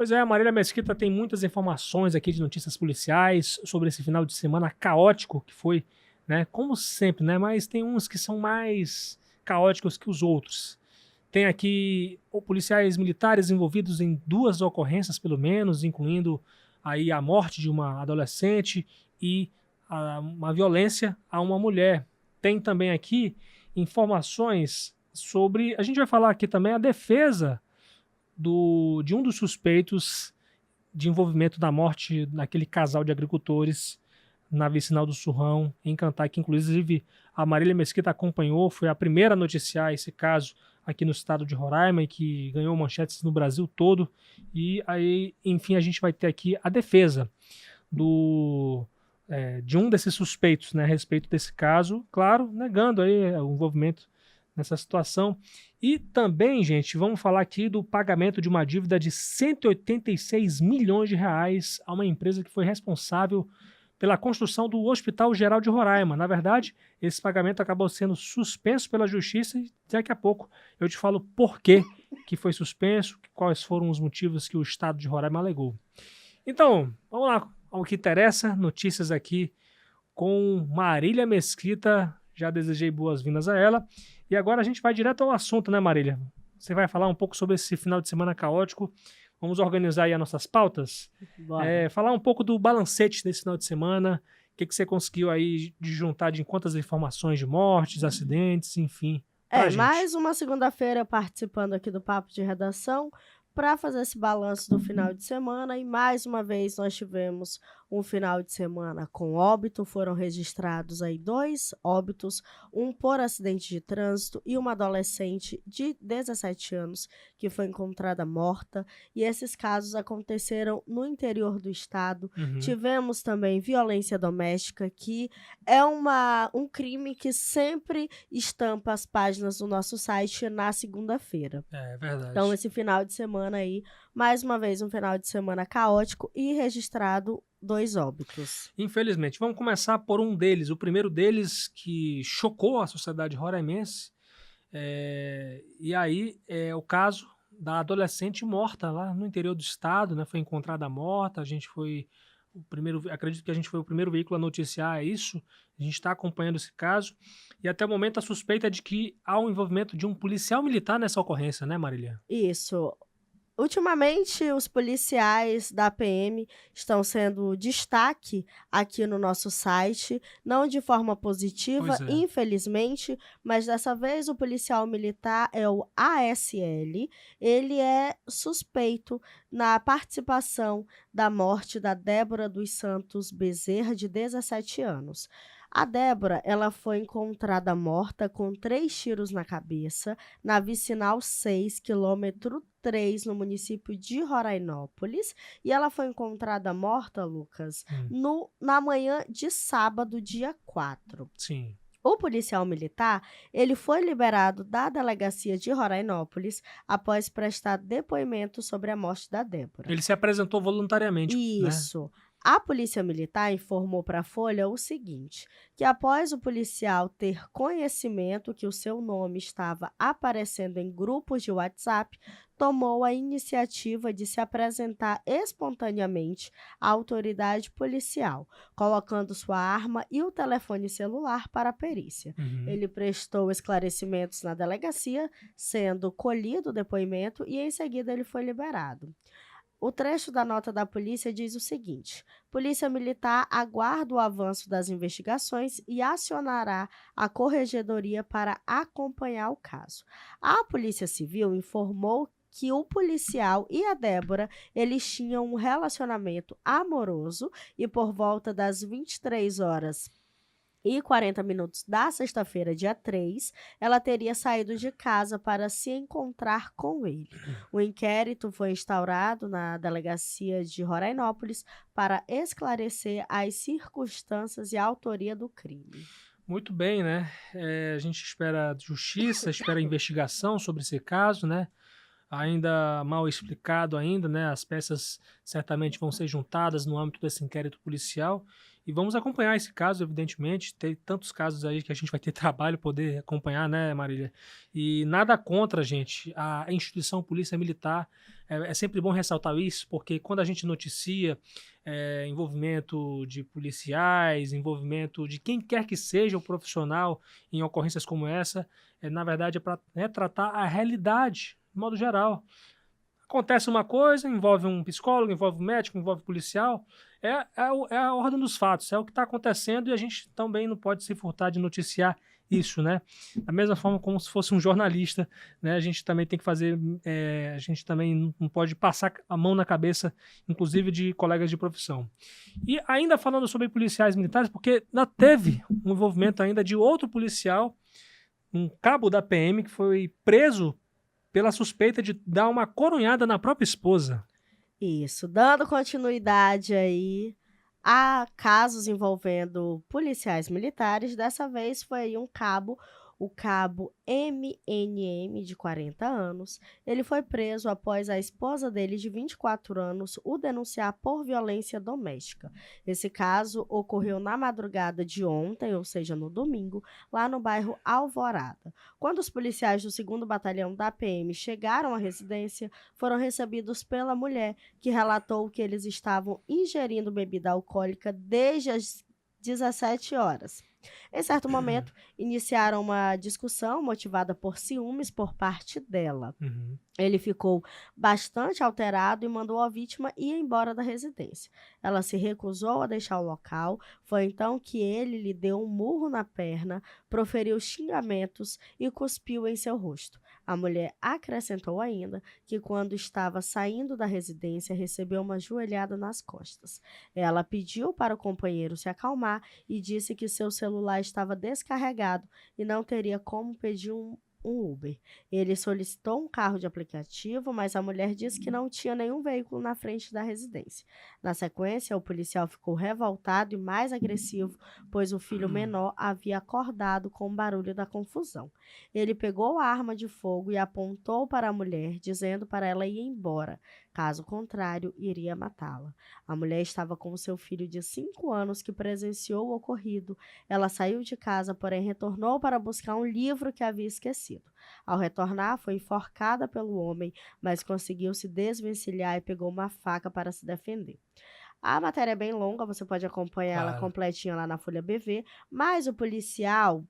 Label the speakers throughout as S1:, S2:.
S1: Pois é, a Marília Mesquita tem muitas informações aqui de notícias policiais sobre esse final de semana caótico que foi, né? Como sempre, né? Mas tem uns que são mais caóticos que os outros. Tem aqui policiais militares envolvidos em 2 ocorrências, pelo menos, incluindo aí a morte de uma adolescente e uma violência a uma mulher. Tem também aqui informações sobre. A gente vai falar aqui também a defesa de um dos suspeitos de envolvimento da morte daquele casal de agricultores na vicinal do Surrão, em Cantá, que inclusive a Marília Mesquita acompanhou, foi a primeira a noticiar esse caso aqui no estado de Roraima e que ganhou manchetes no Brasil todo. E aí, enfim, a gente vai ter aqui a defesa de um desses suspeitos, né, a respeito desse caso, claro, negando aí o envolvimento nessa situação. E também, gente, vamos falar aqui do pagamento de uma dívida de 186 milhões de reais a uma empresa que foi responsável pela construção do Hospital Geral de Roraima. Na verdade, esse pagamento acabou sendo suspenso pela Justiça e daqui a pouco eu te falo por que foi suspenso, quais foram os motivos que o Estado de Roraima alegou. Então, vamos lá ao que interessa, notícias aqui com Marília Mesquita. Já desejei boas-vindas a ela. E agora a gente vai direto ao assunto, né, Marília? Você vai falar um pouco sobre esse final de semana caótico. Vamos organizar aí as nossas pautas. Falar um pouco do balancete desse final de semana. O que você conseguiu aí de juntar de quantas informações de mortes, acidentes, enfim, pra gente.
S2: Mais uma segunda-feira participando aqui do Papo de Redação para fazer esse balanço do final de semana e mais uma vez nós tivemos um final de semana com óbito, foram registrados aí 2 óbitos, um por acidente de trânsito e uma adolescente de 17 anos que foi encontrada morta, e esses casos aconteceram no interior do estado. Tivemos também violência doméstica, que é um crime que sempre estampa as páginas do nosso site na segunda-feira.
S1: É verdade.
S2: Então, esse final de semana aí, mais uma vez, um final de semana caótico e registrado 2 óbitos.
S1: Infelizmente. Vamos começar por um deles. O primeiro deles que chocou a sociedade roraimense. E aí é o caso da adolescente morta lá no interior do estado, né? Foi encontrada morta. A gente foi o primeiro, acredito que a gente foi o primeiro veículo a noticiar isso. A gente está acompanhando esse caso. E até o momento a suspeita é de que há um envolvimento de um policial militar nessa ocorrência, né, Marília?
S2: Isso. Ultimamente, os policiais da PM estão sendo destaque aqui no nosso site, não de forma positiva,
S1: Pois é.
S2: infelizmente, mas dessa vez o policial militar é o ASL. Ele é suspeito na participação da morte da Débora dos Santos Bezerra, de 17 anos. A Débora, ela foi encontrada morta com 3 tiros na cabeça, na vicinal 6, quilômetro 3, no município de Rorainópolis, e ela foi encontrada morta, Lucas, na manhã de sábado, dia 4.
S1: Sim.
S2: O policial militar, ele foi liberado da delegacia de Rorainópolis após prestar depoimento sobre a morte da Débora.
S1: Ele se apresentou voluntariamente, né?
S2: Isso. A Polícia Militar informou para a Folha o seguinte, que após o policial ter conhecimento que o seu nome estava aparecendo em grupos de WhatsApp, tomou a iniciativa de se apresentar espontaneamente à autoridade policial, colocando sua arma e o telefone celular para a perícia. Ele prestou esclarecimentos na delegacia, sendo colhido o depoimento e em seguida ele foi liberado. O trecho da nota da polícia diz o seguinte: Polícia Militar aguarda o avanço das investigações e acionará a Corregedoria para acompanhar o caso. A Polícia Civil informou que o policial e a Débora, eles tinham um relacionamento amoroso e por volta das 23h e 40 minutos da sexta-feira, dia 3, ela teria saído de casa para se encontrar com ele. O inquérito foi instaurado na delegacia de Rorainópolis para esclarecer as circunstâncias e a autoria do crime.
S1: Muito bem, né? A gente espera justiça, espera investigação sobre esse caso, né? ainda mal explicado ainda, né? As peças certamente vão ser juntadas no âmbito desse inquérito policial e vamos acompanhar esse caso, evidentemente. Tem tantos casos aí que a gente vai ter trabalho poder acompanhar, né, Marília? E nada contra, gente, a instituição Polícia Militar. É sempre bom ressaltar isso, porque quando a gente noticia envolvimento de policiais, envolvimento de quem quer que seja o profissional em ocorrências como essa, na verdade é para tratar a realidade, de modo geral. Acontece uma coisa, envolve um psicólogo, envolve um médico, envolve um policial, é a ordem dos fatos, é o que está acontecendo e a gente também não pode se furtar de noticiar isso, né? Da mesma forma como se fosse um jornalista, né? A gente também tem que fazer, a gente também não pode passar a mão na cabeça, inclusive de colegas de profissão. E ainda falando sobre policiais militares, porque ainda teve um envolvimento ainda de outro policial, um cabo da PM que foi preso pela suspeita de dar uma coronhada na própria esposa.
S2: Isso, dando continuidade aí a casos envolvendo policiais militares, dessa vez foi aí o cabo MNM, de 40 anos. Ele foi preso após a esposa dele, de 24 anos, o denunciar por violência doméstica. Esse caso ocorreu na madrugada de ontem, ou seja, no domingo, lá no bairro Alvorada. Quando os policiais do 2º Batalhão da PM chegaram à residência, foram recebidos pela mulher, que relatou que eles estavam ingerindo bebida alcoólica desde as 17 horas. Em certo momento, iniciaram uma discussão motivada por ciúmes por parte dela.
S1: Uhum.
S2: Ele ficou bastante alterado e mandou a vítima ir embora da residência. Ela se recusou a deixar o local. Foi então que ele lhe deu um murro na perna, proferiu xingamentos e cuspiu em seu rosto. A mulher acrescentou ainda que, quando estava saindo da residência, recebeu uma joelhada nas costas. Ela pediu para o companheiro se acalmar e disse que seu celular estava descarregado e não teria como pedir um Uber. Ele solicitou um carro de aplicativo, mas a mulher disse que não tinha nenhum veículo na frente da residência. Na sequência, o policial ficou revoltado e mais agressivo, pois o filho menor havia acordado com o barulho da confusão. Ele pegou a arma de fogo e apontou para a mulher, dizendo para ela ir embora. Caso contrário, iria matá-la. A mulher estava com seu filho de 5 anos, que presenciou o ocorrido. Ela saiu de casa, porém retornou para buscar um livro que havia esquecido. Ao retornar, foi enforcada pelo homem, mas conseguiu se desvencilhar e pegou uma faca para se defender. A matéria é bem longa, você pode acompanhar ela
S1: Claro.
S2: completinha lá na Folha BV, mas o policial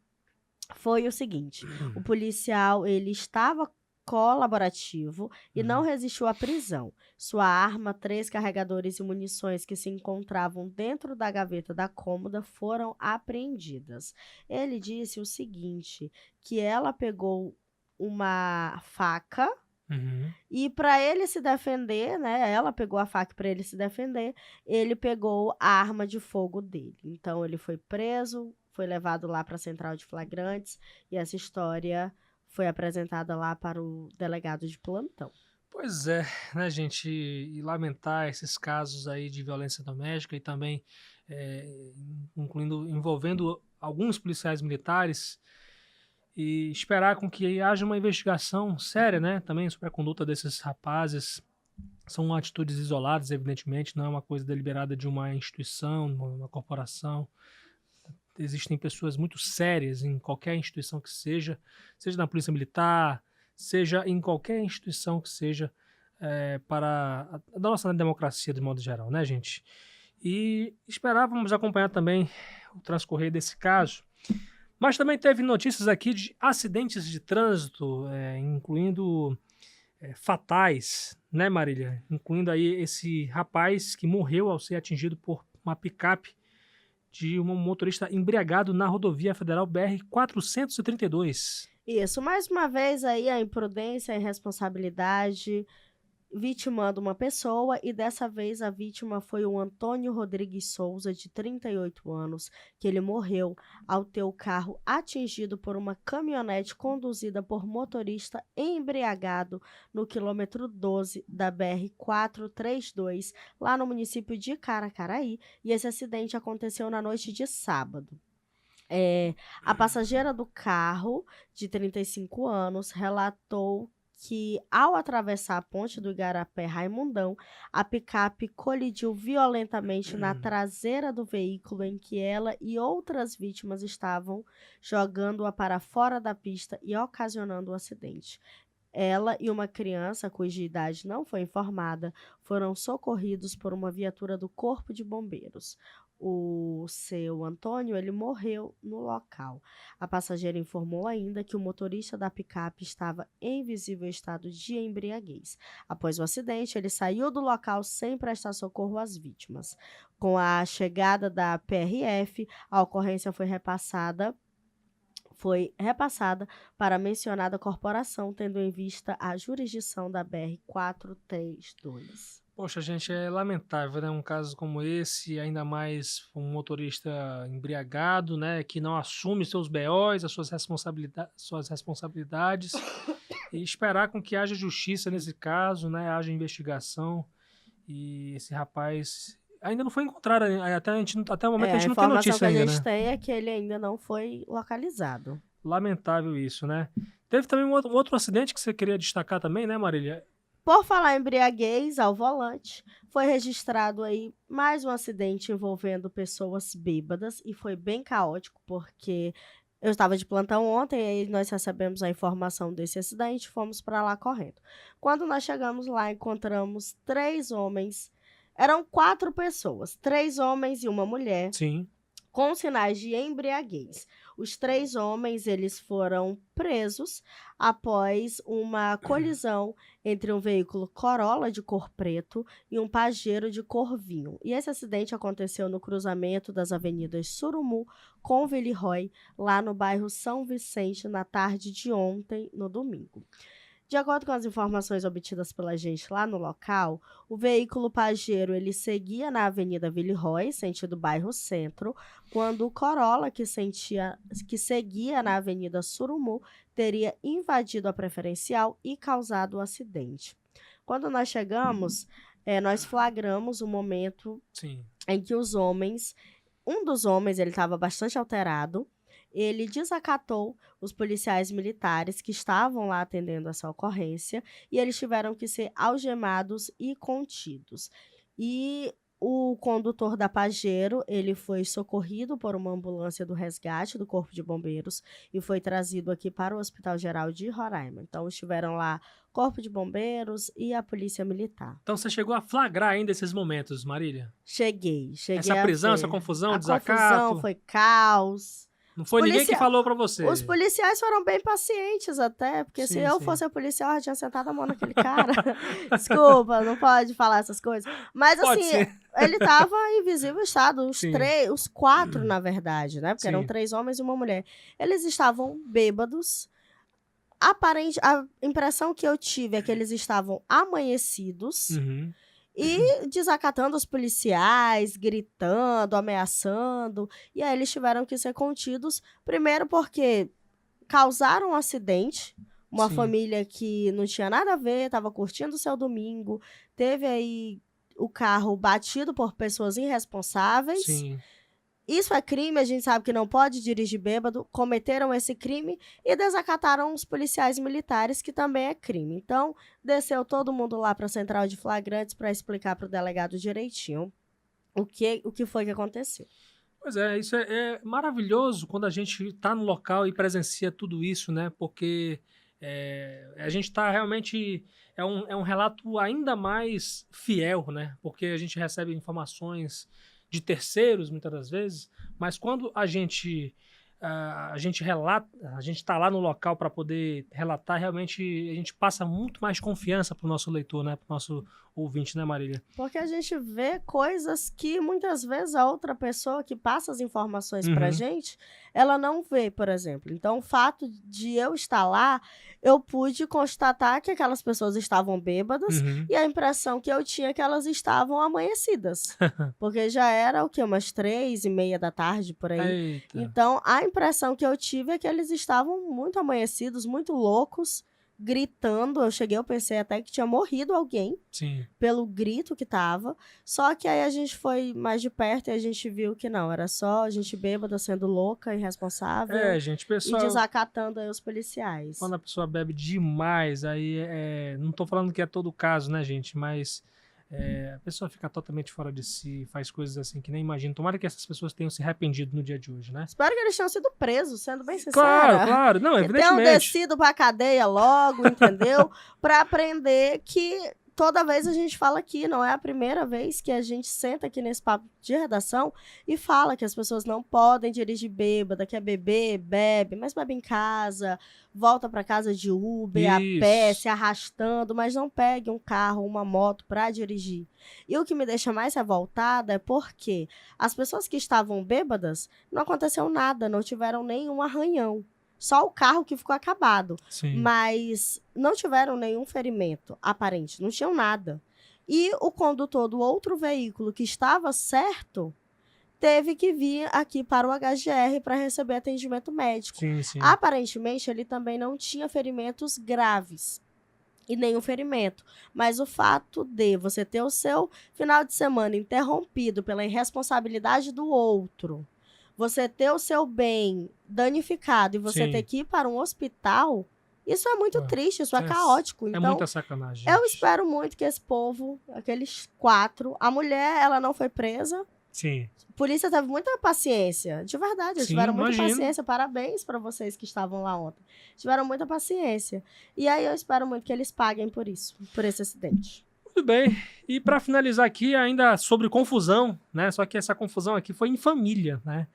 S2: foi o seguinte: o policial, ele estava colaborativo e não resistiu à prisão. Sua arma, 3 carregadores e munições que se encontravam dentro da gaveta da cômoda foram apreendidas. Ele disse o seguinte, que ela pegou uma faca
S1: Uhum.
S2: e, para ele se defender, né, ela pegou a faca para ele se defender, ele pegou a arma de fogo dele. Então ele foi preso, foi levado lá para a central de flagrantes e essa história foi apresentada lá para o delegado de plantão.
S1: Pois é, né, gente? E lamentar esses casos aí de violência doméstica e também envolvendo alguns policiais militares e esperar com que haja uma investigação séria, né, também sobre a conduta desses rapazes. São atitudes isoladas, evidentemente, não é uma coisa deliberada de uma instituição, uma corporação. Existem pessoas muito sérias em qualquer instituição que seja na Polícia Militar, seja em qualquer instituição que seja da nossa democracia de modo geral, né, gente? E esperávamos acompanhar também o transcorrer desse caso, mas também teve notícias aqui de acidentes de trânsito, incluindo fatais, né, Marília? Incluindo aí esse rapaz que morreu ao ser atingido por uma picape de um motorista embriagado na rodovia federal BR-432.
S2: Isso, mais uma vez aí a imprudência e a irresponsabilidade vitimando uma pessoa, e dessa vez a vítima foi o Antônio Rodrigues Souza, de 38 anos, que ele morreu ao ter o carro atingido por uma caminhonete conduzida por motorista embriagado no quilômetro 12 da BR-432, lá no município de Caracaraí, e esse acidente aconteceu na noite de sábado. A passageira do carro, de 35 anos, relatou que, ao atravessar a ponte do Igarapé Raimundão, a picape colidiu violentamente na traseira do veículo em que ela e outras vítimas estavam, jogando-a para fora da pista e ocasionando o acidente. Ela e uma criança, cuja idade não foi informada, foram socorridos por uma viatura do Corpo de Bombeiros. O seu Antônio, ele morreu no local. A passageira informou ainda que o motorista da picape estava em visível estado de embriaguez. Após o acidente, ele saiu do local sem prestar socorro às vítimas. Com a chegada da PRF, a ocorrência foi repassada para a mencionada corporação, tendo em vista a jurisdição da BR-432.
S1: Poxa, gente, é lamentável, né? Um caso como esse, ainda mais um motorista embriagado, né? Que não assume seus BOs, as suas responsabilidades. E esperar com que haja justiça nesse caso, né? Haja investigação. E esse rapaz ainda não foi encontrado, até o momento a gente não tem notícia ainda,
S2: A informação que a gente
S1: né?
S2: tem é que ele ainda não foi localizado.
S1: Lamentável isso, né? Teve também um outro acidente que você queria destacar também, né, Marília?
S2: Por falar em embriaguez ao volante, foi registrado aí mais um acidente envolvendo pessoas bêbadas e foi bem caótico, porque eu estava de plantão ontem e aí nós recebemos a informação desse acidente e fomos para lá correndo. Quando nós chegamos lá, encontramos 3 homens, eram 4 pessoas, 3 homens e uma mulher,
S1: Sim.
S2: com sinais de embriaguez. Os 3 homens, eles foram presos após uma colisão entre um veículo Corolla de cor preto e um Pajero de cor vinho. E esse acidente aconteceu no cruzamento das avenidas Surumu com Villeroy, lá no bairro São Vicente, na tarde de ontem, no domingo. De acordo com as informações obtidas pela gente lá no local, o veículo Pajero ele seguia na Avenida Villeroy, sentido bairro Centro, quando o Corolla, que seguia na Avenida Surumu, teria invadido a preferencial e causado o acidente. Quando nós chegamos, nós flagramos o momento
S1: Sim.
S2: em que um dos homens ele estava bastante alterado. Ele desacatou os policiais militares que estavam lá atendendo essa ocorrência e eles tiveram que ser algemados e contidos. E o condutor da Pajero, ele foi socorrido por uma ambulância do resgate do Corpo de Bombeiros e foi trazido aqui para o Hospital Geral de Roraima. Então, estiveram lá Corpo de Bombeiros e a Polícia Militar.
S1: Então você chegou a flagrar ainda esses momentos, Marília?
S2: Cheguei
S1: Essa prisão, essa confusão, desacato?
S2: A confusão foi caos.
S1: Não foi ninguém que falou pra você?
S2: Os policiais foram bem pacientes até, porque se eu fosse a policial, eu já tinha sentado a mão naquele cara. Desculpa, não pode falar essas coisas. Mas
S1: Pode
S2: assim,
S1: ser.
S2: ele tava em visível estado, os 4, na verdade, né? Porque eram
S1: Sim.
S2: 3 homens e uma mulher. Eles estavam bêbados. A impressão que eu tive é que eles estavam amanhecidos.
S1: Uhum.
S2: E desacatando os policiais, gritando, ameaçando. E aí eles tiveram que ser contidos. Primeiro porque causaram um acidente. Uma
S1: Sim.
S2: família que não tinha nada a ver, estava curtindo o seu domingo. Teve aí o carro batido por pessoas irresponsáveis.
S1: Sim.
S2: Isso é crime, a gente sabe que não pode dirigir bêbado. Cometeram esse crime e desacataram os policiais militares, que também é crime. Então, desceu todo mundo lá para a central de flagrantes para explicar para o delegado direitinho o que foi que aconteceu.
S1: Pois é, isso é maravilhoso quando a gente está no local e presencia tudo isso, né? Porque a gente está realmente... É um relato ainda mais fiel, né? Porque a gente recebe informações de terceiros, muitas das vezes, mas quando a gente relata, a gente está lá no local para poder relatar, realmente a gente passa muito mais confiança para o nosso leitor, né? Para o nosso ouvinte, né, Marília?
S2: Porque a gente vê coisas que muitas vezes a outra pessoa que passa as informações pra gente, ela não vê, por exemplo. Então, o fato de eu estar lá, eu pude constatar que aquelas pessoas estavam bêbadas e a impressão que eu tinha é que elas estavam amanhecidas. Porque já era o quê? Umas 3:30 da tarde, por aí.
S1: Eita.
S2: Então, a impressão que eu tive é que eles estavam muito amanhecidos, muito loucos, gritando. Eu pensei até que tinha morrido alguém
S1: Sim.
S2: pelo grito que tava. Só que aí a gente foi mais de perto e a gente viu que não, era só a gente bêbada sendo louca, irresponsável
S1: Gente,
S2: e
S1: pessoal,
S2: desacatando aí os policiais.
S1: quando a pessoa bebe demais, aí não tô falando que é todo o caso, né, gente? Mas a pessoa fica totalmente fora de si, faz coisas assim que nem imagina. Tomara que essas pessoas tenham se arrependido no dia de hoje, né?
S2: Espero que eles tenham sido presos, sendo bem sincera.
S1: Claro, claro. Não,
S2: que tenham
S1: evidentemente.
S2: descido pra cadeia logo, entendeu? Pra aprender que toda vez a gente fala aqui, não é a primeira vez que a gente senta aqui nesse papo de redação e fala que as pessoas não podem dirigir bêbada, quer beber, bebe, mas bebe em casa, volta pra casa de Uber, a pé,
S1: Isso.
S2: se arrastando, mas não pegue um carro, uma moto pra dirigir. E o que me deixa mais revoltada é porque as pessoas que estavam bêbadas, não aconteceu nada, não tiveram nenhum arranhão. Só o carro que ficou acabado.
S1: Sim.
S2: Mas não tiveram nenhum ferimento aparente, não tinham nada. E o condutor do outro veículo que estava certo teve que vir aqui para o HGR para receber atendimento médico.
S1: Sim, sim.
S2: Aparentemente, ele também não tinha ferimentos graves e nenhum ferimento. Mas o fato de você ter o seu final de semana interrompido pela irresponsabilidade do outro, você ter o seu bem danificado e você
S1: Sim.
S2: ter que ir para um hospital, isso é muito triste, isso é
S1: É
S2: caótico.
S1: É
S2: Então,
S1: muita sacanagem,
S2: eu
S1: gente.
S2: espero muito que esse povo, aqueles 4, a mulher, ela não foi presa.
S1: Sim.
S2: A polícia teve muita paciência, de verdade, eles
S1: Sim,
S2: tiveram muita
S1: imagino.
S2: paciência. Parabéns para vocês que estavam lá ontem. Tiveram muita paciência. E aí eu espero muito que eles paguem por isso, por esse acidente.
S1: Muito bem. E para finalizar aqui, ainda sobre confusão, né? Só que essa confusão aqui foi em família, né?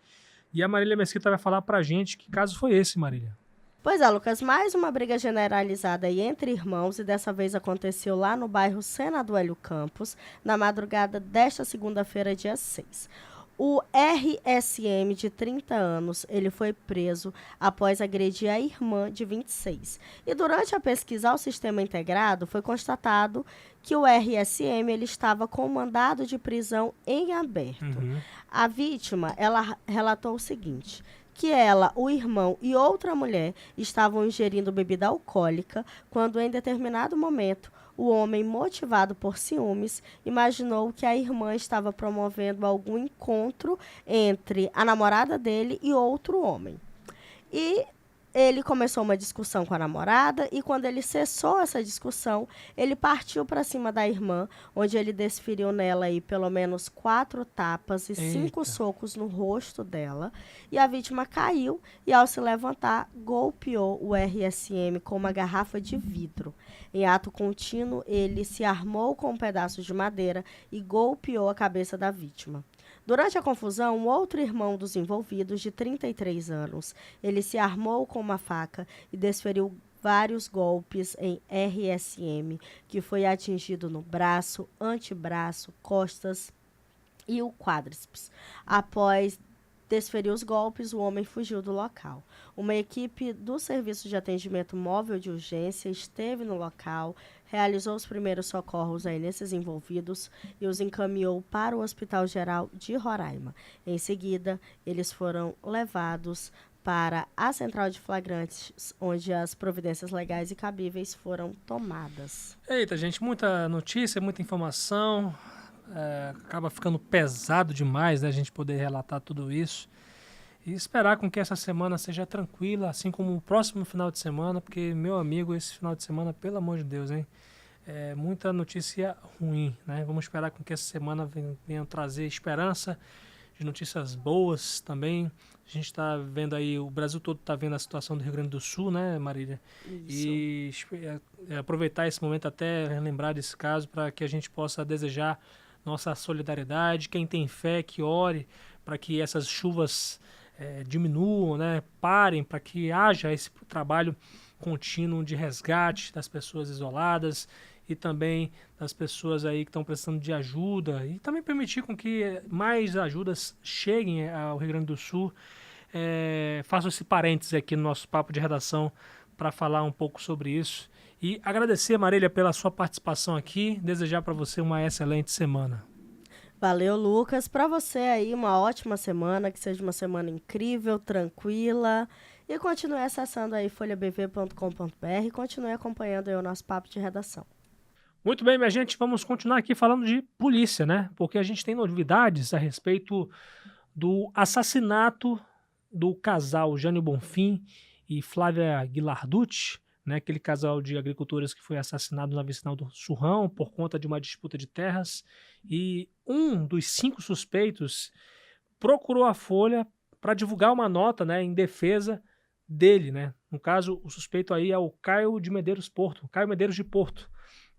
S1: E a Marília Mesquita vai falar pra gente que caso foi esse, Marília.
S2: Pois é, Lucas, mais uma briga generalizada aí entre irmãos, e dessa vez aconteceu lá no bairro Senador Hélio Campos, na madrugada desta segunda-feira, dia 6. O RSM, de 30 anos, ele foi preso após agredir a irmã, de 26. E durante a pesquisa ao sistema integrado, foi constatado que o RSM ele estava com mandado de prisão em aberto.
S1: Uhum.
S2: A vítima, ela relatou o seguinte, que ela, o irmão e outra mulher estavam ingerindo bebida alcoólica quando, em determinado momento, o homem, motivado por ciúmes, imaginou que a irmã estava promovendo algum encontro entre a namorada dele e outro homem. E ele começou uma discussão com a namorada e, quando ele cessou essa discussão, ele partiu para cima da irmã, onde ele desferiu nela aí pelo menos 4 tapas e 5 socos no rosto dela. E a vítima caiu e, ao se levantar, golpeou o RSM com uma garrafa de vidro. Em ato contínuo, ele se armou com um pedaço de madeira e golpeou a cabeça da vítima. Durante a confusão, um outro irmão dos envolvidos, de 33 anos, ele se armou com uma faca e desferiu vários golpes em RSM, que foi atingido no braço, antebraço, costas e o quádriceps. Após desferir os golpes, o homem fugiu do local. Uma equipe do Serviço de Atendimento Móvel de Urgência esteve no local, realizou os primeiros socorros aí nesses envolvidos e os encaminhou para o Hospital Geral de Roraima. Em seguida, eles foram levados para a Central de Flagrantes, onde as providências legais e cabíveis foram tomadas.
S1: Eita, gente, muita notícia, muita informação. Acaba ficando pesado demais, né, a gente poder relatar tudo isso. E esperar com que essa semana seja tranquila, assim como o próximo final de semana, porque, meu amigo, esse final de semana, pelo amor de Deus, hein? Muita notícia ruim, né? Vamos esperar com que essa semana venha trazer esperança, de notícias boas também. A gente está vendo aí, o Brasil todo está vendo a situação do Rio Grande do Sul, né, Marília? Isso. E aproveitar esse momento até lembrar desse caso para que a gente possa desejar nossa solidariedade. Quem tem fé, que ore para que essas chuvas diminuam, né? Parem, para que haja esse trabalho contínuo de resgate das pessoas isoladas e também das pessoas aí que estão precisando de ajuda, e também permitir com que mais ajudas cheguem ao Rio Grande do Sul. Faço esse parênteses aqui no nosso papo de redação para falar um pouco sobre isso. E agradecer, Marília, pela sua participação aqui, desejar para você uma excelente semana.
S2: Valeu, Lucas. Para você aí, uma ótima semana, que seja uma semana incrível, tranquila E continue acessando aí folhabv.com.br e continue acompanhando aí o nosso papo de redação.
S1: Muito bem, minha gente, vamos continuar aqui falando de polícia, né? Porque a gente tem novidades a respeito do assassinato do casal Jânio Bonfim e Flávia Guilarducci, né? Aquele casal de agricultores que foi assassinado na vicinal do Surrão por conta de uma disputa de terras. E um dos 5 suspeitos procurou a Folha para divulgar uma nota, né, em defesa dele, né? No caso, o suspeito aí é o Caio de Medeiros Porto, Caio Medeiros de Porto,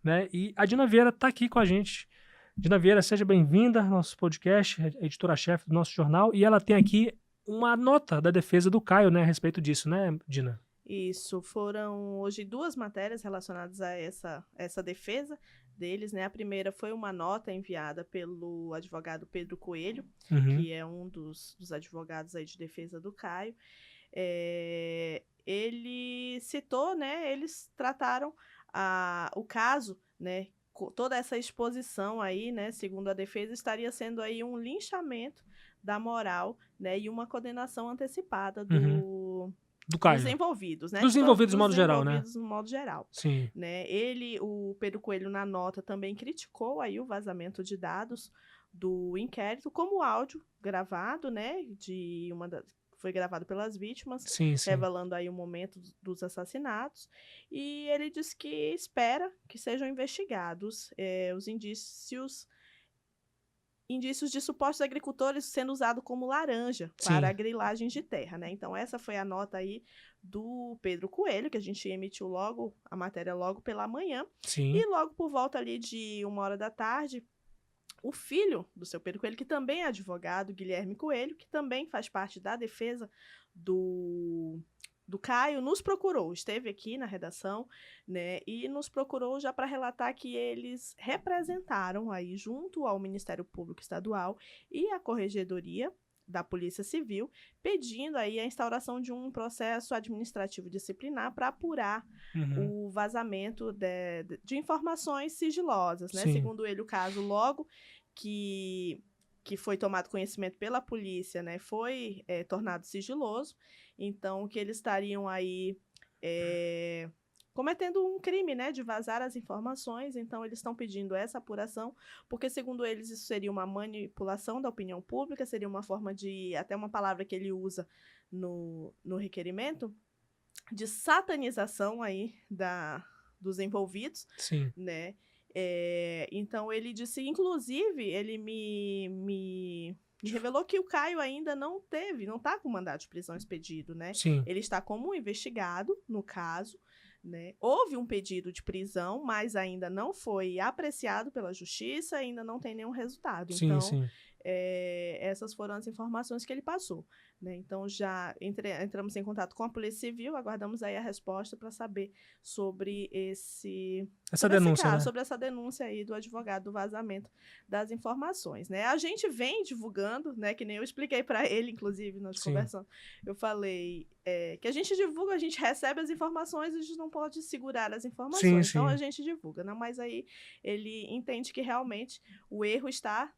S1: né? E a Dina Vieira está aqui com a gente. Dina Vieira, seja bem-vinda ao nosso podcast, editora-chefe do nosso jornal, e ela tem aqui uma nota da defesa do Caio, né, a respeito disso, né, Dina?
S3: Isso, foram hoje 2 matérias relacionadas a essa defesa deles, né? A primeira foi uma nota enviada pelo advogado Pedro Coelho, que é um dos advogados aí de defesa do Caio. Ele citou, né? Eles trataram o caso, né? Toda essa exposição aí, né? Segundo a defesa, estaria sendo aí um linchamento da moral, né? E uma condenação antecipada
S1: do Caio.
S3: Dos envolvidos, né?
S1: Dos envolvidos de modo geral, né?
S3: Dos envolvidos no modo geral.
S1: Sim.
S3: Né? O Pedro Coelho, na nota, também criticou aí o vazamento de dados do inquérito, como áudio gravado, né? Foi gravado pelas vítimas,
S1: sim.
S3: revelando aí o momento dos assassinatos. E ele disse que espera que sejam investigados os indícios de supostos agricultores sendo usado como laranja para grilagens de terra, né? Então, essa foi a nota aí do Pedro Coelho, que a gente emitiu a matéria logo pela manhã.
S1: Sim.
S3: E logo por volta ali de 13h, o filho do seu Pedro Coelho, que também é advogado, Guilherme Coelho, que também faz parte da defesa do Caio, nos procurou, esteve aqui na redação, né, e nos procurou já para relatar que eles representaram aí junto ao Ministério Público Estadual e à Corregedoria da Polícia Civil, pedindo aí a instauração de um processo administrativo disciplinar para apurar o vazamento de informações sigilosas, né? Segundo ele, o caso, logo que foi tomado conhecimento pela polícia, né, foi tornado sigiloso, então que eles estariam aí cometendo um crime, né, de vazar as informações. Então eles estão pedindo essa apuração, porque segundo eles isso seria uma manipulação da opinião pública, seria uma forma de, até uma palavra que ele usa no requerimento, de satanização aí dos envolvidos, né? Então ele disse, inclusive, ele me revelou que o Caio ainda não está com mandado de prisão expedido, né? Ele está como investigado no caso, né? Houve um pedido de prisão, mas ainda não foi apreciado pela justiça, ainda não tem nenhum resultado. Então, essas foram as informações que ele passou, né? Então, já entramos em contato com a Polícia Civil, aguardamos aí a resposta para saber sobre
S1: essa denúncia, né?
S3: Sobre essa denúncia aí do advogado do vazamento das informações, né? A gente vem divulgando, né? Que nem eu expliquei para ele, inclusive, nós conversando. Eu falei que a gente divulga, a gente recebe as informações, a gente não pode segurar as informações. Então, a gente divulga, né? Mas aí ele entende que realmente o erro está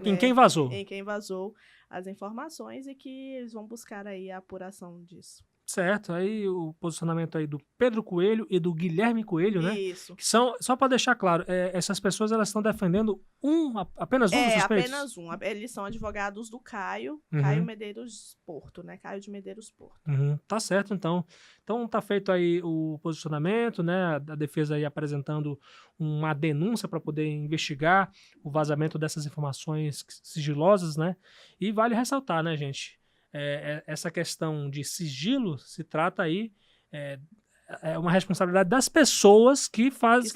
S1: em quem vazou.
S3: Em quem vazou as informações e que eles vão buscar aí a apuração disso.
S1: Certo, aí o posicionamento aí do Pedro Coelho e do Guilherme Coelho, né?
S3: Isso.
S1: Que são, só para deixar claro, essas pessoas elas estão defendendo apenas um dos suspeitos?
S3: Apenas um. Eles são advogados do Caio Medeiros Porto, né? Caio de Medeiros Porto.
S1: Tá certo, então. Então tá feito aí o posicionamento, né? A defesa aí apresentando uma denúncia para poder investigar o vazamento dessas informações sigilosas, né? E vale ressaltar, né, gente? Essa questão de sigilo se trata aí uma responsabilidade das pessoas que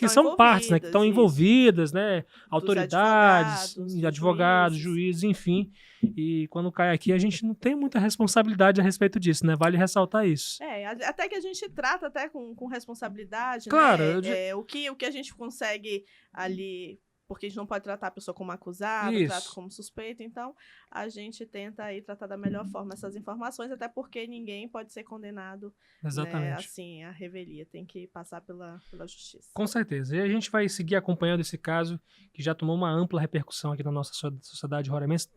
S1: são partes, né, que estão envolvidas, né, autoridades, advogados, juízes, enfim. E quando cai aqui, a gente não tem muita responsabilidade a respeito disso, né? Vale ressaltar isso.
S3: Até que a gente trata até com responsabilidade,
S1: claro,
S3: né? O que a gente consegue ali, porque a gente não pode tratar a pessoa como acusada, trata como suspeito, então a gente tenta aí tratar da melhor forma essas informações, até porque ninguém pode ser condenado, né, assim, à revelia, tem que passar pela justiça.
S1: Com certeza, e a gente vai seguir acompanhando esse caso, que já tomou uma ampla repercussão aqui na nossa sociedade roraimense,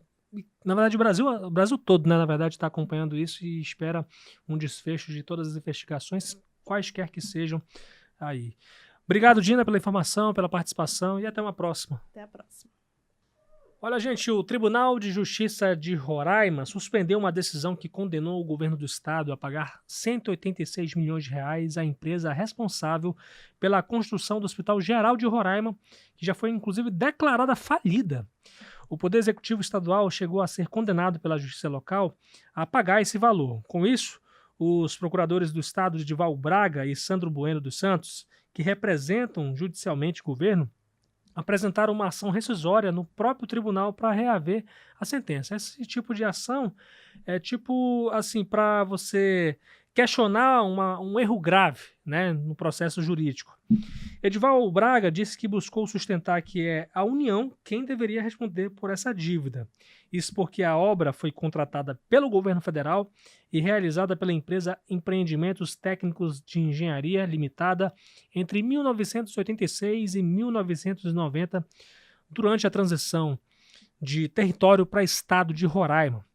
S1: Na verdade, o Brasil todo, né, na verdade, está acompanhando isso e espera um desfecho de todas as investigações, quaisquer que sejam aí. Obrigado, Dina, pela informação, pela participação e até uma próxima.
S3: Até a próxima.
S1: Olha, gente, o Tribunal de Justiça de Roraima suspendeu uma decisão que condenou o governo do estado a pagar 186 milhões de reais à empresa responsável pela construção do Hospital Geral de Roraima, que já foi inclusive declarada falida. O Poder Executivo Estadual chegou a ser condenado pela Justiça Local a pagar esse valor. Com isso, os procuradores do estado de Dival Braga e Sandro Bueno dos Santos, que representam judicialmente o governo, apresentaram uma ação rescisória no próprio tribunal para reaver a sentença. Esse tipo de ação é tipo assim para você questionar um erro grave, né, no processo jurídico. Edival Braga disse que buscou sustentar que é a União quem deveria responder por essa dívida. Isso porque a obra foi contratada pelo governo federal e realizada pela empresa Empreendimentos Técnicos de Engenharia Limitada entre 1986 e 1990, durante a transição de território para estado de Roraima.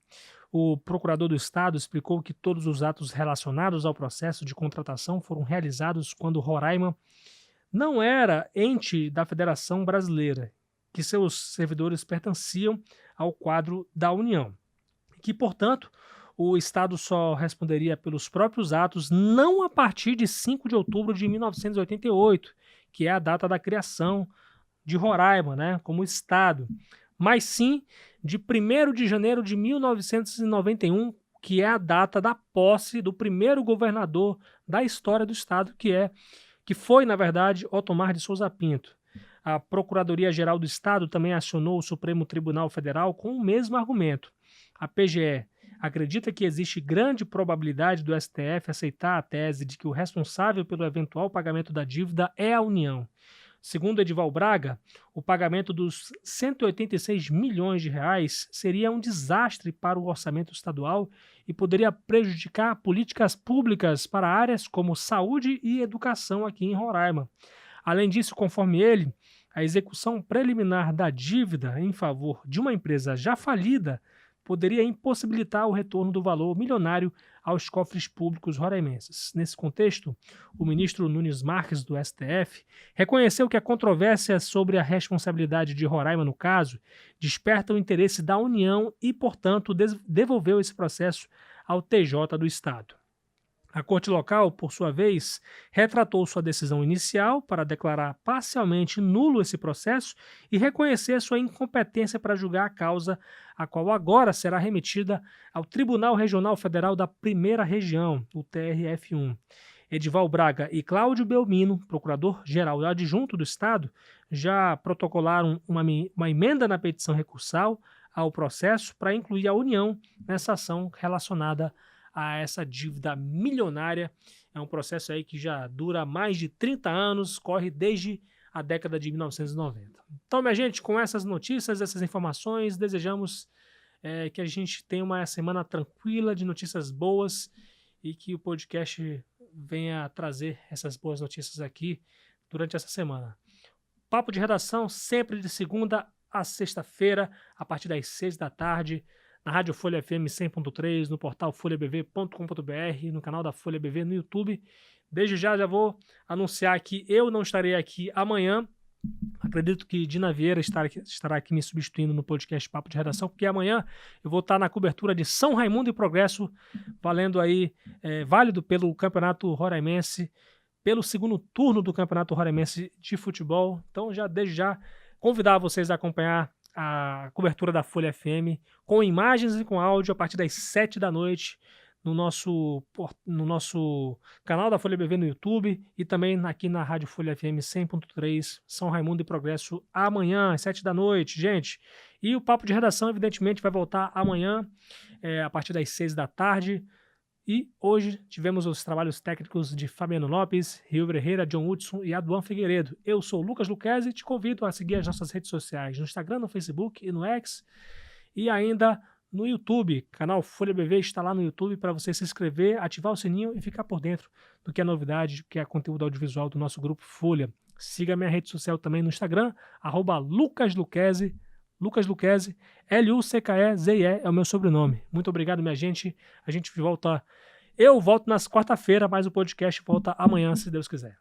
S1: O procurador do estado explicou que todos os atos relacionados ao processo de contratação foram realizados quando Roraima não era ente da Federação Brasileira, que seus servidores pertenciam ao quadro da União, que, portanto, o Estado só responderia pelos próprios atos não a partir de 5 de outubro de 1988, que é a data da criação de Roraima, né, como Estado, mas sim de 1º de janeiro de 1991, que é a data da posse do primeiro governador da história do Estado, que foi, na verdade, Otomar de Souza Pinto. A Procuradoria-Geral do Estado também acionou o Supremo Tribunal Federal com o mesmo argumento. A PGE acredita que existe grande probabilidade do STF aceitar a tese de que o responsável pelo eventual pagamento da dívida é a União. Segundo Edival Braga, o pagamento dos 186 milhões de reais seria um desastre para o orçamento estadual e poderia prejudicar políticas públicas para áreas como saúde e educação aqui em Roraima. Além disso, conforme ele, a execução preliminar da dívida em favor de uma empresa já falida poderia impossibilitar o retorno do valor milionário aos cofres públicos roraimenses. Nesse contexto, o ministro Nunes Marques, do STF, reconheceu que a controvérsia sobre a responsabilidade de Roraima no caso desperta o interesse da União e, portanto, devolveu esse processo ao TJ do Estado. A Corte Local, por sua vez, retratou sua decisão inicial para declarar parcialmente nulo esse processo e reconhecer sua incompetência para julgar a causa, a qual agora será remetida ao Tribunal Regional Federal da Primeira Região, o TRF1. Edival Braga e Cláudio Belmino, procurador-geral adjunto do Estado, já protocolaram uma emenda na petição recursal ao processo para incluir a União nessa ação relacionada a essa dívida milionária. É um processo aí que já dura mais de 30 anos, corre desde a década de 1990. Então, minha gente, com essas notícias, essas informações, desejamos que a gente tenha uma semana tranquila, de notícias boas, e que o podcast venha trazer essas boas notícias aqui durante essa semana. Papo de redação sempre de segunda a sexta-feira, a partir das 6 da tarde, na Rádio Folha FM 100.3, no portal folhabv.com.br, no canal da Folha BV no YouTube. Desde já vou anunciar que eu não estarei aqui amanhã. Acredito que Dina Vieira estará aqui me substituindo no podcast Papo de Redação, porque amanhã eu vou estar na cobertura de São Raimundo e Progresso, válido pelo Campeonato Roraimense, pelo segundo turno do Campeonato Roraimense de Futebol. Então, desde já, convidar vocês a acompanhar a cobertura da Folha FM com imagens e com áudio a partir das 7 da noite no nosso canal da Folha BV no YouTube e também aqui na Rádio Folha FM 100.3, São Raimundo e Progresso, amanhã às 7 da noite, gente. E o Papo de Redação, evidentemente, vai voltar amanhã a partir das 6 da tarde. E hoje tivemos os trabalhos técnicos de Fabiano Lopes, Rio Ferreira, John Hudson e Aduan Figueiredo. Eu sou o Lucas Luquezzi e te convido a seguir as nossas redes sociais no Instagram, no Facebook e no X. E ainda no YouTube, canal Folha BV está lá no YouTube para você se inscrever, ativar o sininho e ficar por dentro do que é novidade, do que é conteúdo audiovisual do nosso grupo Folha. Siga a minha rede social também no Instagram, @LucasLuquezzi, Lucas Luquezzi, Luckeze é o meu sobrenome. Muito obrigado, minha gente. A gente volta. Eu volto nas quarta-feira, mas o podcast volta amanhã, se Deus quiser.